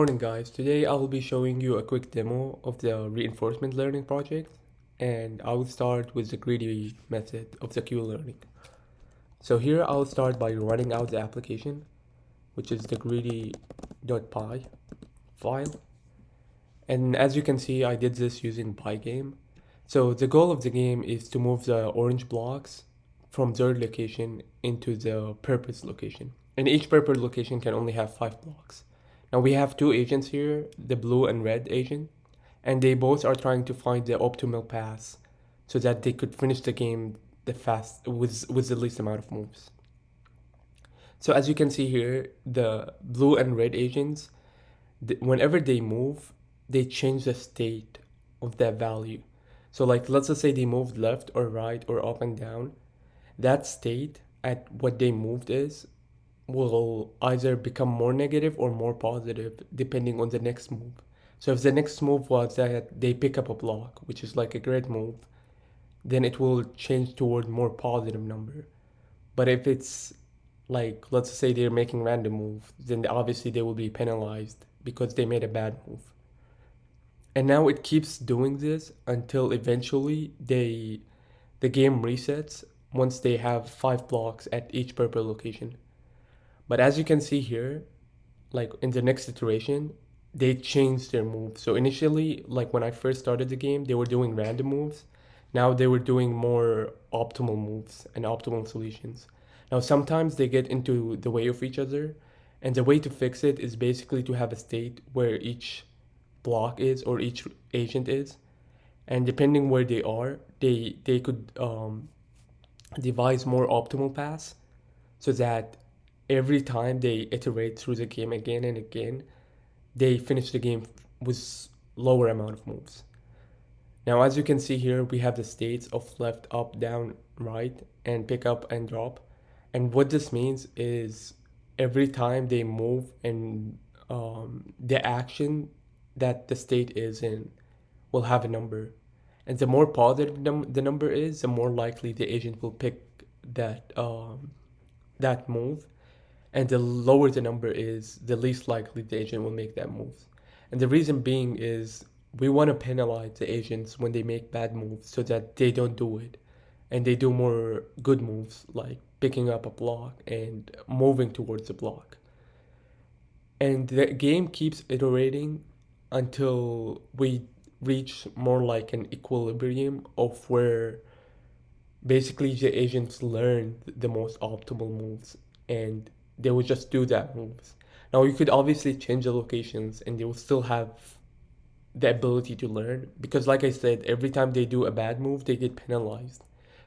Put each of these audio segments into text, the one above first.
Morning guys, today I will be showing you a quick demo of the reinforcement learning project, and I will start with the greedy method of the Q learning. So here I'll start by running out the application, which is the greedy.py file. And as you can see, I did this using Pygame. So the goal of the game is to move the orange blocks from their location into the purpose location. And each purpose location can only have 5 blocks. Now we have two agents here, the blue and red agent, and they both are trying to find the optimal pass so that they could finish the game the fast with the least amount of moves. So as you can see here, the blue and red agents, whenever they move, they change the state of that value. So like let's just say they moved left or right or up and down, that state at what they moved is will either become more negative or more positive depending on the next move. So if the next move was that they pick up a block, which is like a great move, then it will change toward more positive number. But if it's like let's say they're making random move, then obviously they will be penalized because they made a bad move. And now it keeps doing this until eventually the game resets once they have 5 blocks at each purple location. But as you can see here, like in the next iteration, they changed their moves. So initially, like when I first started the game, they were doing random moves. Now they were doing more optimal moves and optimal solutions. Now sometimes they get into the way of each other, and the way to fix it is basically to have a state where each block is or each agent is, and depending where they are, they could devise more optimal paths so that every time they iterate through the game again and again, they finish the game with lower amount of moves. Now, as you can see here, we have the states of left, up, down, right, and pick up and drop. And what this means is every time they move and the action that the state is in will have a number. And the more positive the number is, the more likely the agent will pick that move, and the lower the number is, the least likely the agent will make that move. And the reason being is we want to penalize the agents when they make bad moves so that they don't do it and they do more good moves like picking up a block and moving towards the block. And the game keeps iterating until we reach more like an equilibrium of where basically the agents learn the most optimal moves and they will just do that moves. Now you could obviously change the locations and they will still have the ability to learn because like I said, every time they do a bad move they get penalized.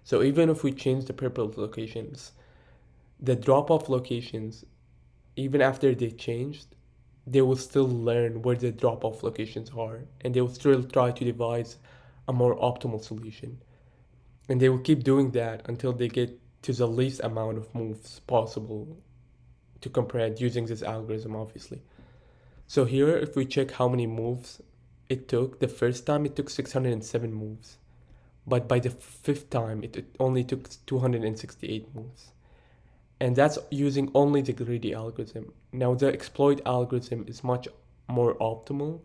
So even if we change the purple locations, the drop off locations, even after they changed, they will still learn where the drop off locations are and they will still try to devise a more optimal solution. And they will keep doing that until they get to the least amount of moves possible to comprehend using this algorithm, obviously. So here, if we check how many moves it took, the first time it took 607 moves. But by the fifth time, it only took 268 moves. And that's using only the greedy algorithm. Now, the exploit algorithm is much more optimal,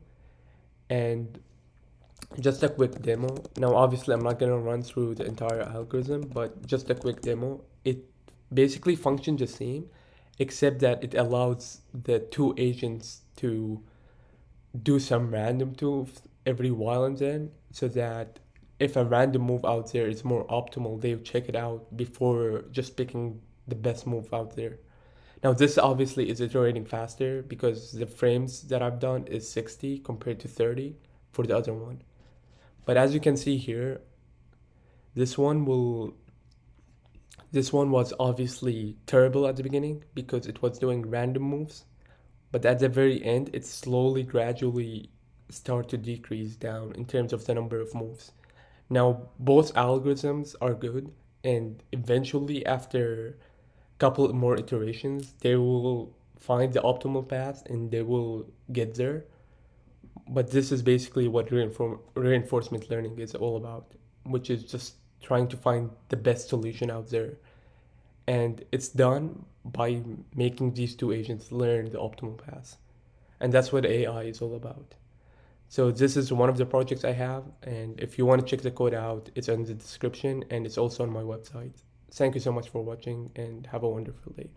and just a quick demo. Now, obviously, I'm not gonna run through the entire algorithm, but just a quick demo. It basically functions the same, except that it allows the two agents to do some random moves every while and then, so that if a random move out there is more optimal, they'll check it out before just picking the best move out there. Now, this obviously is iterating faster because the frames that I've done is 60 compared to 30 for the other one. But as you can see here, this one will this one was obviously terrible at the beginning because it was doing random moves, but at the very end it slowly gradually start to decrease down in terms of the number of moves. Now both algorithms are good, and eventually after a couple more iterations they will find the optimal path and they will get there. But this is basically what reinforcement learning is all about, which is just trying to find the best solution out there. And it's done by making these two agents learn the optimal path. And that's what AI is all about. So this is one of the projects I have, and if you want to check the code out, it's in the description and it's also on my website. Thank you so much for watching and have a wonderful day.